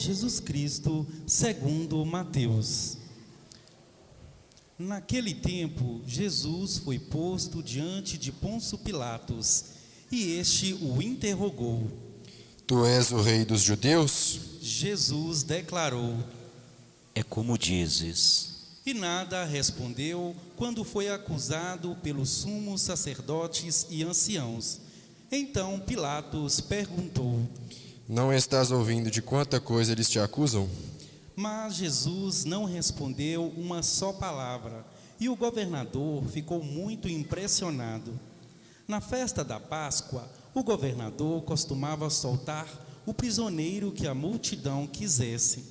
Jesus Cristo, segundo Mateus. Naquele tempo, Jesus foi posto diante de Pôncio Pilatos, e este o interrogou. Tu és o rei dos judeus? Jesus declarou, É como dizes. e nada respondeu quando foi acusado pelos sumos sacerdotes e anciãos. Então Pilatos perguntou, Não estás ouvindo de quanta coisa eles te acusam? mas Jesus não respondeu uma só palavra, e o governador ficou muito impressionado. Na festa da Páscoa, o governador costumava soltar o prisioneiro que a multidão quisesse.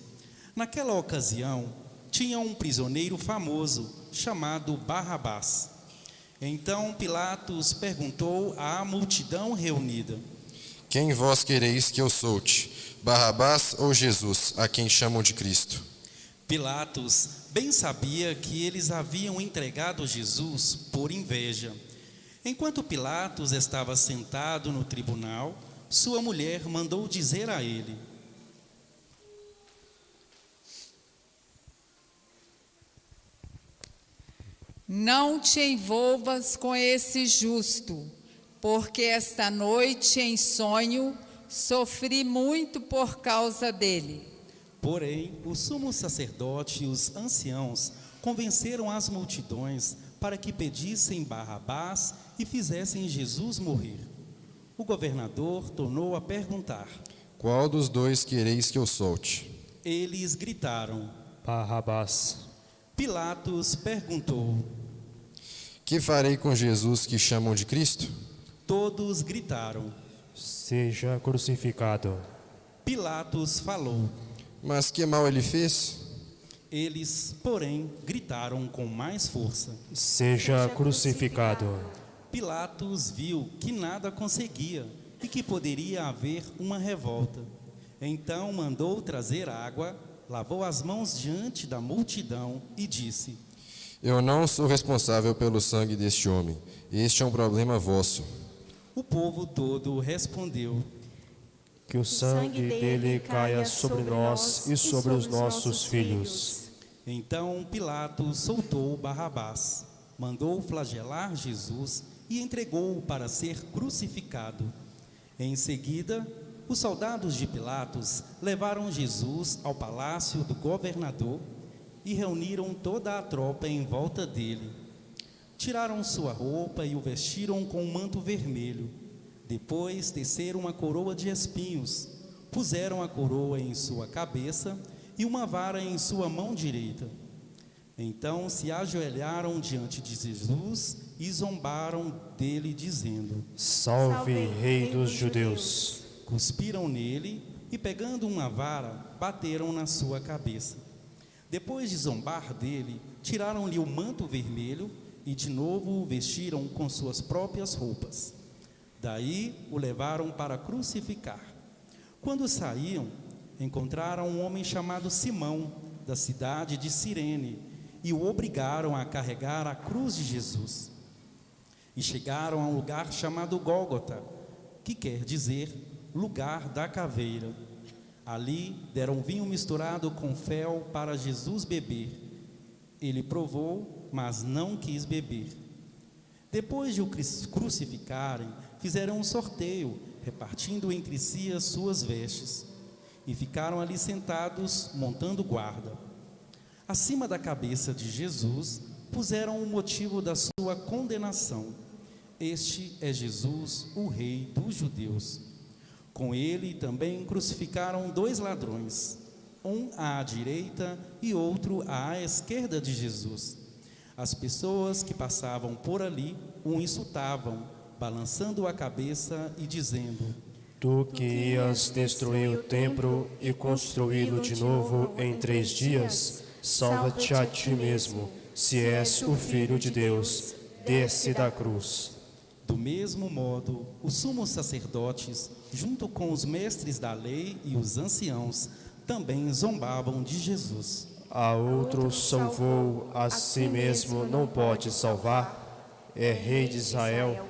Naquela ocasião, tinha um prisioneiro famoso, chamado Barrabás. Então Pilatos perguntou à multidão reunida, Quem vós quereis que eu solte? Barrabás ou Jesus, a quem chamam de Cristo? Pilatos bem sabia que eles haviam entregado Jesus por inveja. Enquanto Pilatos estava sentado no tribunal, sua mulher mandou dizer a ele, Não te envolvas com esse justo, porque esta noite em sonho sofri muito por causa dele. Porém, o sumo sacerdote e os anciãos convenceram as multidões para que pedissem Barrabás e fizessem Jesus morrer. O governador tornou a perguntar. Qual dos dois quereis que eu solte? Eles gritaram. Barrabás. Pilatos perguntou. Que farei com Jesus que chamam de Cristo? Todos gritaram. Seja crucificado. Pilatos falou. Mas que mal ele fez? Eles, porém, gritaram com mais força. Seja crucificado. Pilatos viu que nada conseguia e que poderia haver uma revolta. Então mandou trazer água, lavou as mãos diante da multidão e disse: Eu não sou responsável pelo sangue deste homem. Este é um problema vosso. O povo todo respondeu: Que o sangue dele caia sobre nós e sobre os nossos filhos. Então Pilatos soltou Barrabás, mandou flagelar Jesus e entregou-o para ser crucificado. Em seguida, os soldados de Pilatos levaram Jesus ao palácio do governador e reuniram toda a tropa em volta dele. Tiraram sua roupa e o vestiram com um manto vermelho. Depois teceram uma coroa de espinhos, puseram a coroa em sua cabeça e uma vara em sua mão direita. Então se ajoelharam diante de Jesus e zombaram dele, dizendo: Salve, Rei dos Judeus. Cuspiram nele e, pegando uma vara, bateram na sua cabeça. Depois de zombar dele, tiraram-lhe o manto vermelho e de novo o vestiram com suas próprias roupas. Daí o levaram para crucificar. Quando saíam, encontraram um homem chamado Simão, da cidade de Cirene, e o obrigaram a carregar a cruz de Jesus. E chegaram a um lugar chamado Gólgota, que quer dizer lugar da caveira. Ali deram vinho misturado com fel para Jesus beber. Ele provou, mas não quis beber. Depois de o crucificarem, fizeram um sorteio, repartindo entre si as suas vestes, e ficaram ali sentados, montando guarda. Acima da cabeça de Jesus, puseram o motivo da sua condenação. Este é Jesus, o Rei dos Judeus. Com ele também crucificaram 2 ladrões, um à direita e outro à esquerda de Jesus. As pessoas que passavam por ali o insultavam, balançando a cabeça e dizendo: Tu que ias destruir o templo e construí-lo de novo em 3 dias, salva-te a ti mesmo, se és o Filho de Deus, desce da cruz. Do mesmo modo, os sumos sacerdotes, junto com os mestres da lei e os anciãos, também zombavam de Jesus. A outro salvou, a si mesmo não pode salvar. É Rei de Israel,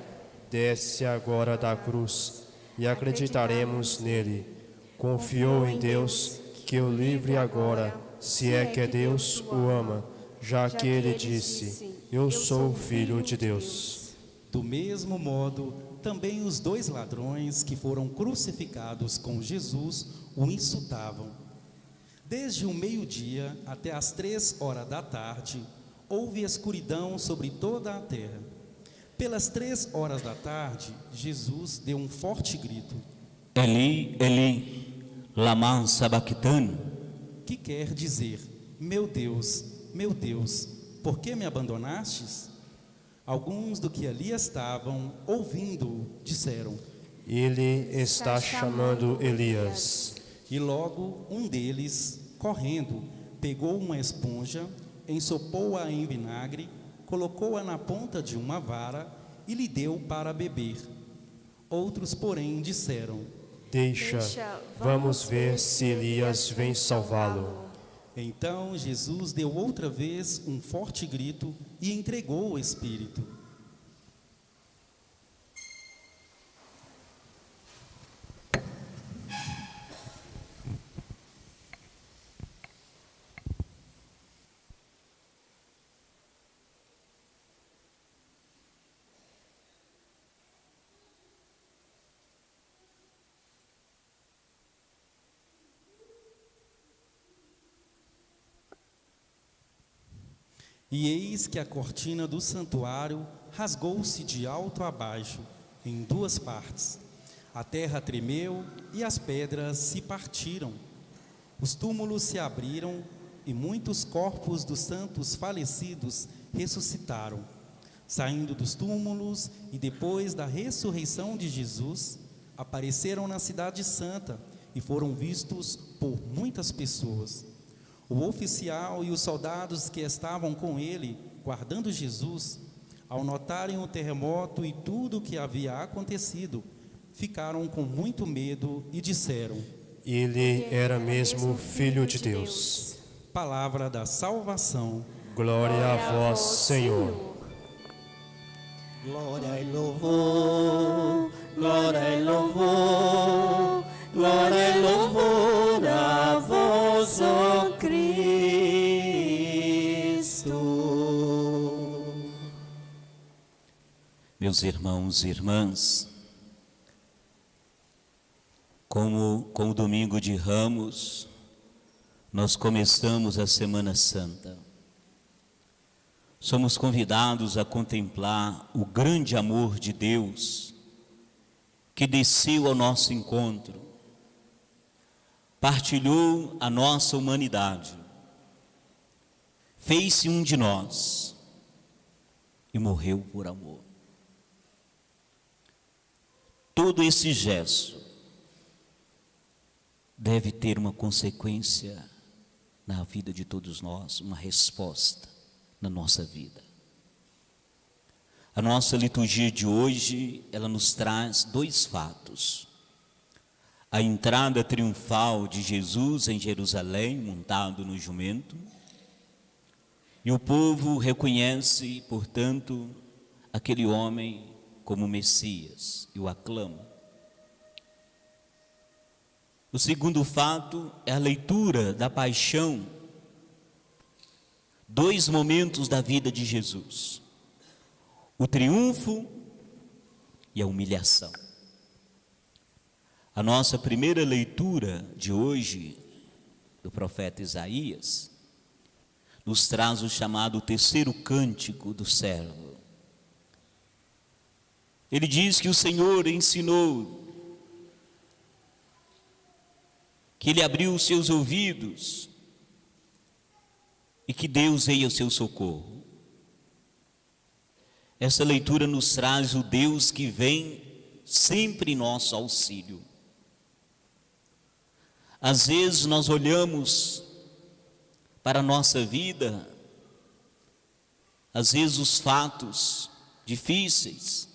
desce agora da cruz e acreditaremos nele. Confiou em Deus, que o livre agora, se é que Deus o ama, já que ele disse: Eu sou o Filho de Deus. Do mesmo modo, também os 2 ladrões que foram crucificados com Jesus o insultavam. Desde o meio-dia até as 3 horas da tarde, houve escuridão sobre toda a terra. Pelas 3 horas da tarde, Jesus deu um forte grito, Eli, Eli, lama sabachthani, que quer dizer: meu Deus, por que me abandonastes? Alguns do que ali estavam, ouvindo, disseram: Ele está chamando Elias. E logo um deles, correndo, pegou uma esponja, ensopou-a em vinagre, colocou-a na ponta de uma vara e lhe deu para beber. Outros, porém, disseram: Deixa, vamos ver se Elias vem salvá-lo. Então Jesus deu outra vez um forte grito e entregou o Espírito. E eis que a cortina do santuário rasgou-se de alto a baixo, em 2 partes. A terra tremeu e as pedras se partiram. Os túmulos se abriram e muitos corpos dos santos falecidos ressuscitaram. Saindo dos túmulos e depois da ressurreição de Jesus, apareceram na cidade santa e foram vistos por muitas pessoas. O oficial e os soldados que estavam com ele, guardando Jesus, ao notarem o terremoto e tudo o que havia acontecido, ficaram com muito medo e disseram: Ele era mesmo Filho de Deus. Palavra da salvação. Glória a vós, Senhor. Glória e louvor, glória e louvor, glória e louvor a vós, ó Cristo. Meus irmãos e irmãs, com o domingo de Ramos, nós começamos a Semana Santa. Somos convidados a contemplar o grande amor de Deus que desceu ao nosso encontro, partilhou a nossa humanidade, fez-se um de nós e morreu por amor. Todo esse gesto deve ter uma consequência na vida de todos nós, uma resposta na nossa vida. A nossa liturgia de hoje, ela nos traz 2 fatos. A entrada triunfal de Jesus em Jerusalém, montado no jumento, e o povo reconhece, portanto, aquele homem como Messias e o aclama. O segundo fato é a leitura da paixão, 2 momentos da vida de Jesus: o triunfo e a humilhação. A nossa primeira leitura de hoje, do profeta Isaías, nos traz o chamado terceiro cântico do servo. Ele diz que o Senhor ensinou, que Ele abriu os seus ouvidos e que Deus veio ao seu socorro. Essa leitura nos traz o Deus que vem sempre em nosso auxílio. Às vezes nós olhamos para a nossa vida, às vezes os fatos difíceis,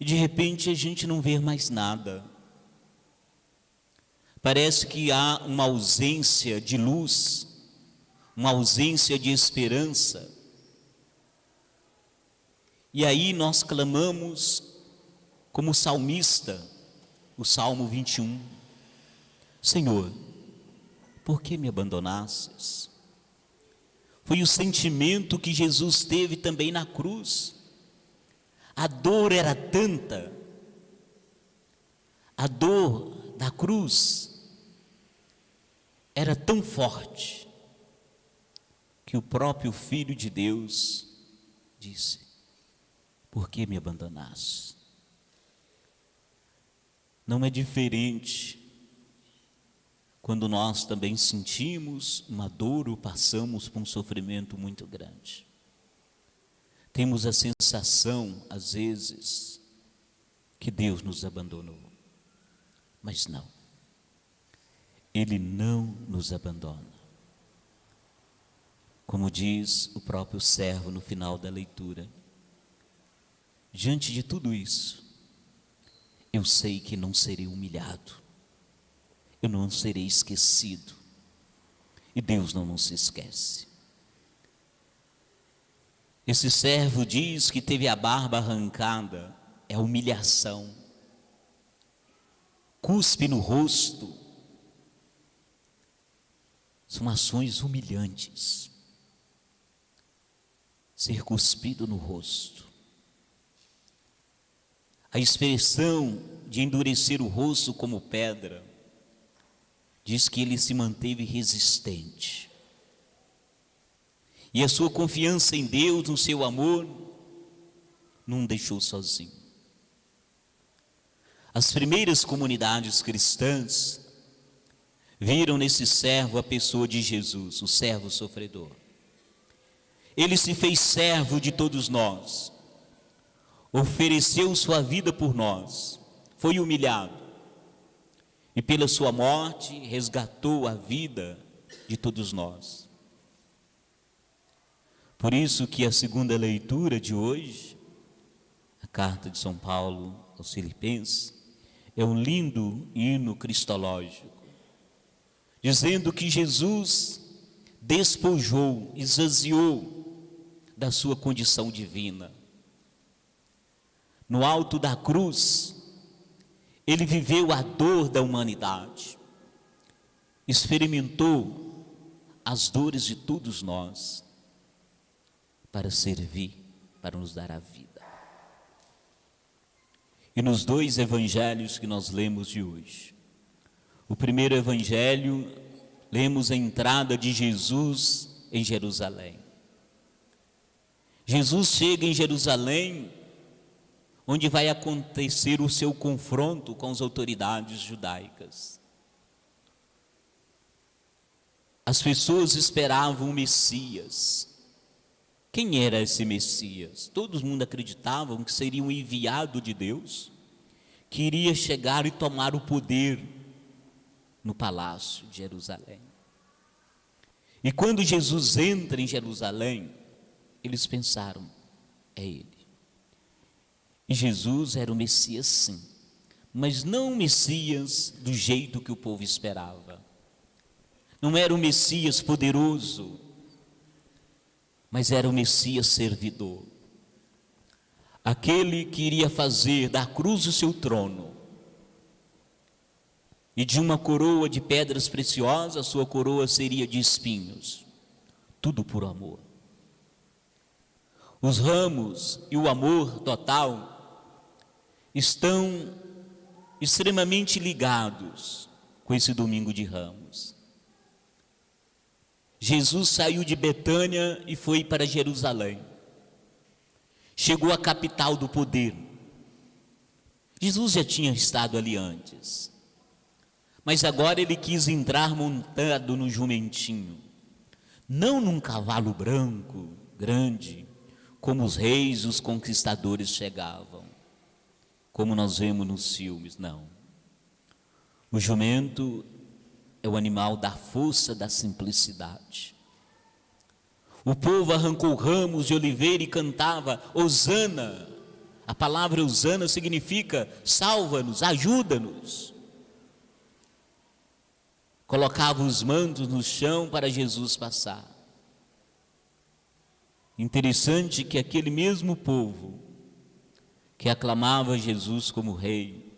e de repente a gente não vê mais nada. Parece que há uma ausência de luz, uma ausência de esperança. E aí nós clamamos como salmista, o Salmo 21. Senhor, por que me abandonastes? Foi o sentimento que Jesus teve também na cruz. A dor era tanta, a dor da cruz era tão forte, que o próprio Filho de Deus disse: por que me abandonaste? Não é diferente quando nós também sentimos uma dor ou passamos por um sofrimento muito grande. Temos a sensação, às vezes, que Deus nos abandonou. Mas não. Ele não nos abandona. Como diz o próprio servo no final da leitura, diante de tudo isso, eu sei que não serei humilhado, eu não serei esquecido, e Deus não nos esquece. Esse servo diz que teve a barba arrancada, é humilhação, cuspe no rosto, são ações humilhantes. Ser cuspido no rosto, a expressão de endurecer o rosto como pedra, diz que ele se manteve resistente, e a sua confiança em Deus, no seu amor, não o deixou sozinho. As primeiras comunidades cristãs viram nesse servo a pessoa de Jesus, o servo sofredor. Ele se fez servo de todos nós, ofereceu sua vida por nós, foi humilhado, e pela sua morte resgatou a vida de todos nós. Por isso que a segunda leitura de hoje, a carta de São Paulo aos Filipenses, é um lindo hino cristológico, dizendo que Jesus despojou, esvaziou da sua condição divina. No alto da cruz, ele viveu a dor da humanidade, experimentou as dores de todos nós, para servir, para nos dar a vida. E nos dois evangelhos que nós lemos de hoje, o primeiro evangelho, lemos a entrada de Jesus em Jerusalém. Jesus chega em Jerusalém, onde vai acontecer o seu confronto com as autoridades judaicas. As pessoas esperavam o Messias. Quem era esse Messias? Todo mundo acreditavam que seria um enviado de Deus, que iria chegar e tomar o poder no palácio de Jerusalém. E quando Jesus entra em Jerusalém, eles pensaram, é ele. E Jesus era o Messias, sim, mas não o Messias do jeito que o povo esperava. Não era o Messias poderoso, mas era o Messias servidor. Aquele que iria fazer da cruz o seu trono, e de uma coroa de pedras preciosas, a sua coroa seria de espinhos. Tudo por amor. Os ramos e o amor total estão extremamente ligados com esse domingo de Ramos. Jesus saiu de Betânia e foi para Jerusalém. Chegou à capital do poder. Jesus já tinha estado ali antes, mas agora ele quis entrar montado no jumentinho, não num cavalo branco, grande, como os reis, os conquistadores chegavam, como nós vemos nos filmes, não. O jumento é o animal da força, da simplicidade. O povo arrancou ramos de oliveira e cantava Hosana. A palavra Hosana significa salva-nos, ajuda-nos. Colocava os mantos no chão para Jesus passar. Interessante que aquele mesmo povo que aclamava Jesus como rei,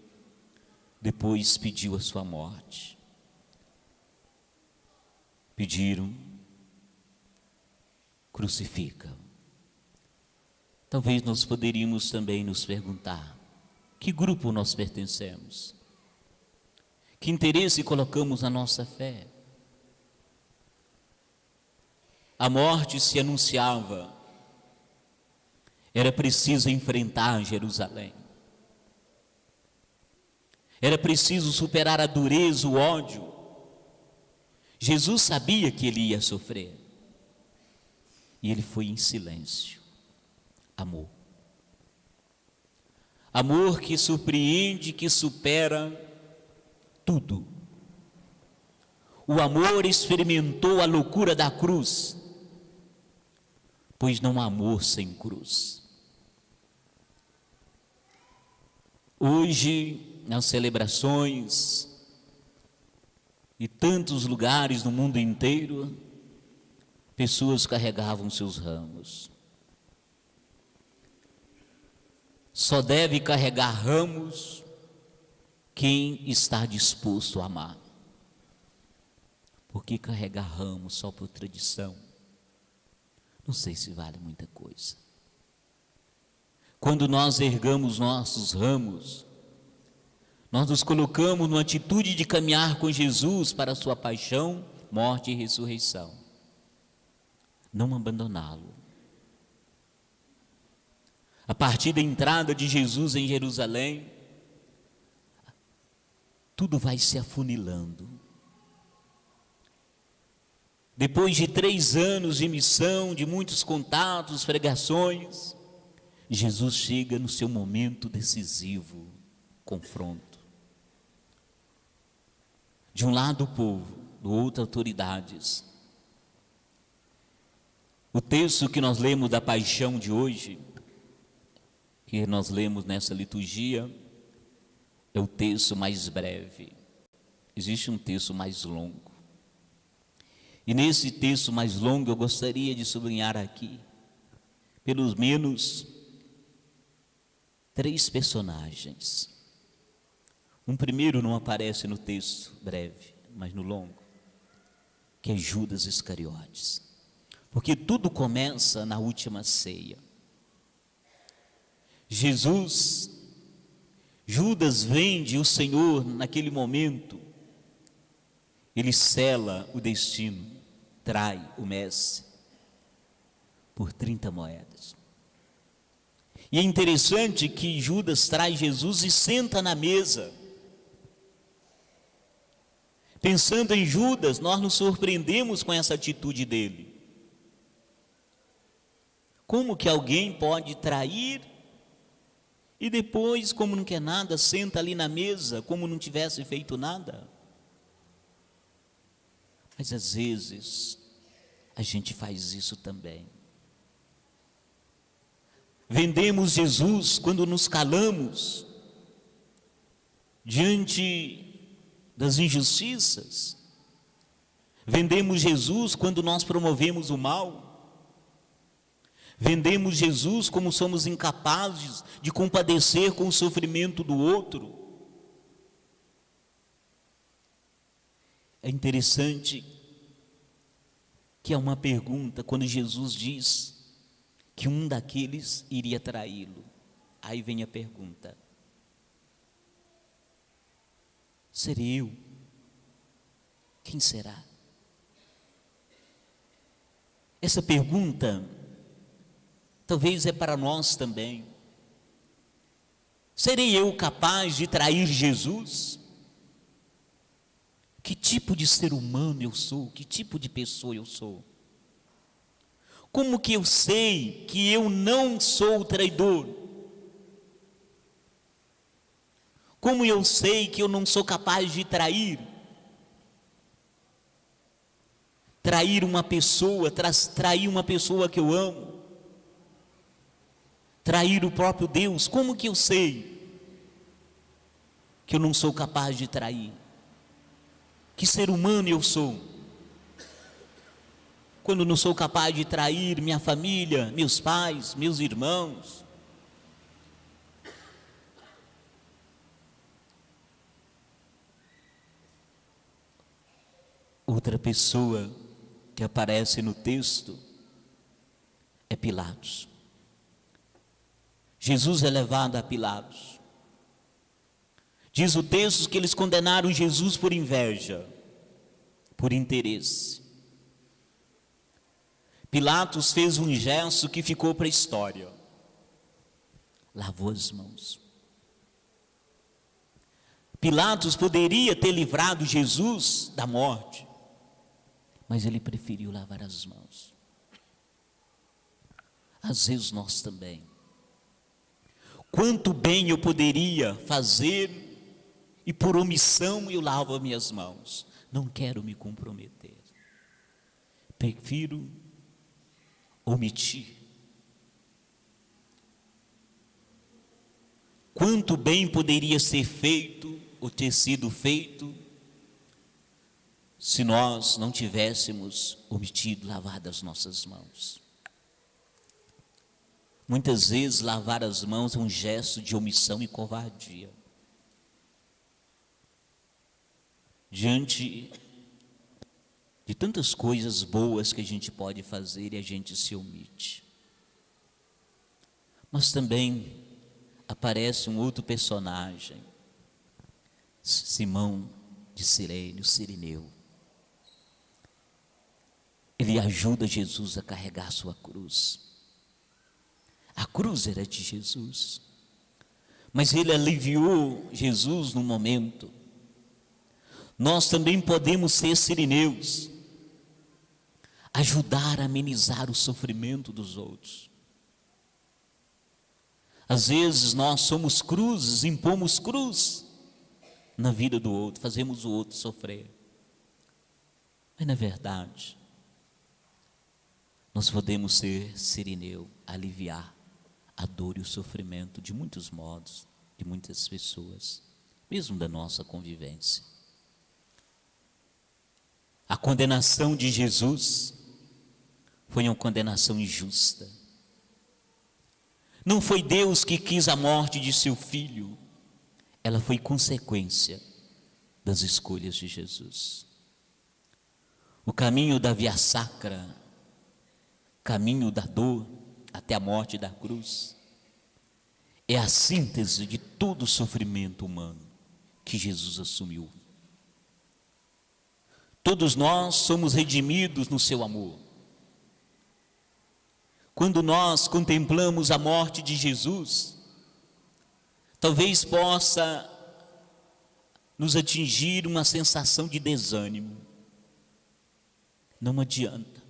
depois pediu a sua morte. pediram: crucifica. Talvez nós poderíamos também nos perguntar: que grupo nós pertencemos? Que interesse colocamos na nossa fé? A morte se anunciava, era preciso enfrentar Jerusalém, era preciso superar a dureza, o ódio. Jesus sabia que ele ia sofrer, e ele foi em silêncio. Amor. Amor que surpreende, que supera tudo. O amor experimentou a loucura da cruz, pois não há amor sem cruz. Hoje, nas celebrações e tantos lugares no mundo inteiro, pessoas carregavam seus ramos. Só deve carregar ramos quem está disposto a amar. Porque carregar ramos só por tradição, não sei se vale muita coisa. Quando nós ergamos nossos ramos, nós nos colocamos numa atitude de caminhar com Jesus para a sua paixão, morte e ressurreição. Não abandoná-lo. A partir da entrada de Jesus em Jerusalém, tudo vai se afunilando. Depois de 3 anos de missão, de muitos contatos, pregações, Jesus chega no seu momento decisivo, confronto. De um lado o povo, do outro autoridades. O texto que nós lemos da paixão de hoje, que nós lemos nessa liturgia, é o texto mais breve. Existe um texto mais longo. E nesse texto mais longo eu gostaria de sublinhar aqui, pelo menos 3 personagens. Um primeiro não aparece no texto breve, mas no longo, que é Judas Iscariotes. Porque tudo começa na última ceia. Judas vende o Senhor naquele momento, ele sela o destino, trai o mestre por 30 moedas. E é interessante que Judas traz Jesus e senta na mesa. Pensando em Judas, nós nos surpreendemos com essa atitude dele. Como que alguém pode trair e depois, como não quer nada, senta ali na mesa, como não tivesse feito nada? Mas às vezes, a gente faz isso também. Vendemos Jesus quando nos calamos diante das injustiças. Vendemos Jesus quando nós promovemos o mal. Vendemos Jesus como somos incapazes de compadecer com o sofrimento do outro. É interessante que há uma pergunta quando Jesus diz que um daqueles iria traí-lo. Aí vem a pergunta: serei eu? Quem será? Essa pergunta talvez é para nós também. Serei eu capaz de trair Jesus? Que tipo de ser humano eu sou? Que tipo de pessoa eu sou? Como que eu sei que eu não sou traidor? Como eu sei que eu não sou capaz de trair? Trair uma pessoa, trair uma pessoa que eu amo. Trair o próprio Deus. Como que eu sei que eu não sou capaz de trair? Que ser humano eu sou? Quando não sou capaz de trair minha família, meus pais, meus irmãos. Outra pessoa que aparece no texto é Pilatos. Jesus é levado a Pilatos. Diz o texto que eles condenaram Jesus por inveja, por interesse. Pilatos fez um gesto que ficou para a história. Lavou as mãos. Pilatos poderia ter livrado Jesus da morte, mas ele preferiu lavar as mãos. Às vezes nós também. Quanto bem eu poderia fazer e por omissão eu lavo as minhas mãos. Não quero me comprometer. Prefiro omitir. Quanto bem poderia ser feito ou ter sido feito se nós não tivéssemos omitido lavar as nossas mãos. Muitas vezes lavar as mãos é um gesto de omissão e covardia. Diante de tantas coisas boas que a gente pode fazer e a gente se omite. Mas também aparece um outro personagem, Simão de Cirene, o Cirineu. Ele ajuda Jesus a carregar a sua cruz. A cruz era de Jesus, mas ele aliviou Jesus no momento. Nós também podemos ser sirineus, ajudar a amenizar o sofrimento dos outros. Às vezes nós somos cruzes, impomos cruz na vida do outro, fazemos o outro sofrer. Mas na verdade, nós podemos ser sirineu, aliviar a dor e o sofrimento de muitos modos, de muitas pessoas, mesmo da nossa convivência. A condenação de Jesus foi uma condenação injusta. Não foi Deus que quis a morte de seu filho, ela foi consequência das escolhas de Jesus. O caminho da via sacra, caminho da dor até a morte da cruz, é a síntese de todo o sofrimento humano que Jesus assumiu. Todos nós somos redimidos no seu amor. Quando nós contemplamos a morte de Jesus, talvez possa nos atingir uma sensação de desânimo. Não adianta.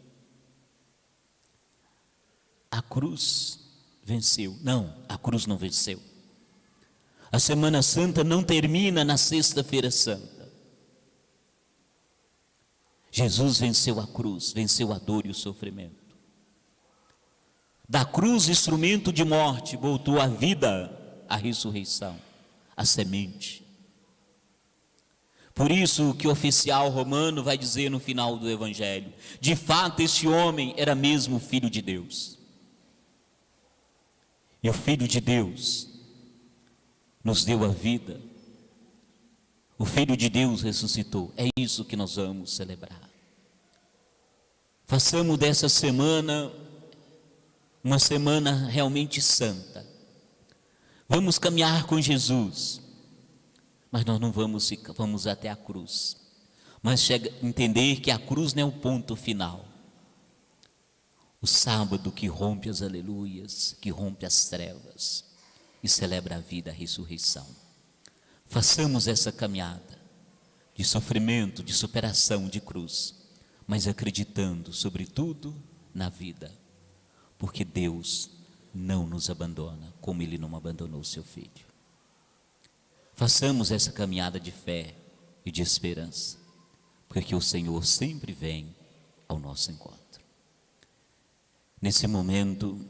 A cruz venceu. Não, a cruz não venceu. A Semana Santa não termina na Sexta-feira Santa. Jesus venceu a cruz, venceu a dor e o sofrimento. Da cruz, instrumento de morte, voltou à vida, a ressurreição, a semente. Por isso que o oficial romano vai dizer no final do Evangelho: de fato este homem era mesmo o Filho de Deus. E o Filho de Deus nos deu a vida. O Filho de Deus ressuscitou. É isso que nós vamos celebrar. Façamos dessa semana uma semana realmente santa. Vamos caminhar com Jesus, mas nós não vamos até a cruz. Mas entender que a cruz não é o ponto final. O sábado que rompe as aleluias, que rompe as trevas e celebra a vida, a ressurreição. Façamos essa caminhada de sofrimento, de superação, de cruz, mas acreditando, sobretudo, na vida, porque Deus não nos abandona, como Ele não abandonou o seu Filho. Façamos essa caminhada de fé e de esperança, porque o Senhor sempre vem ao nosso encontro. Nesse momento,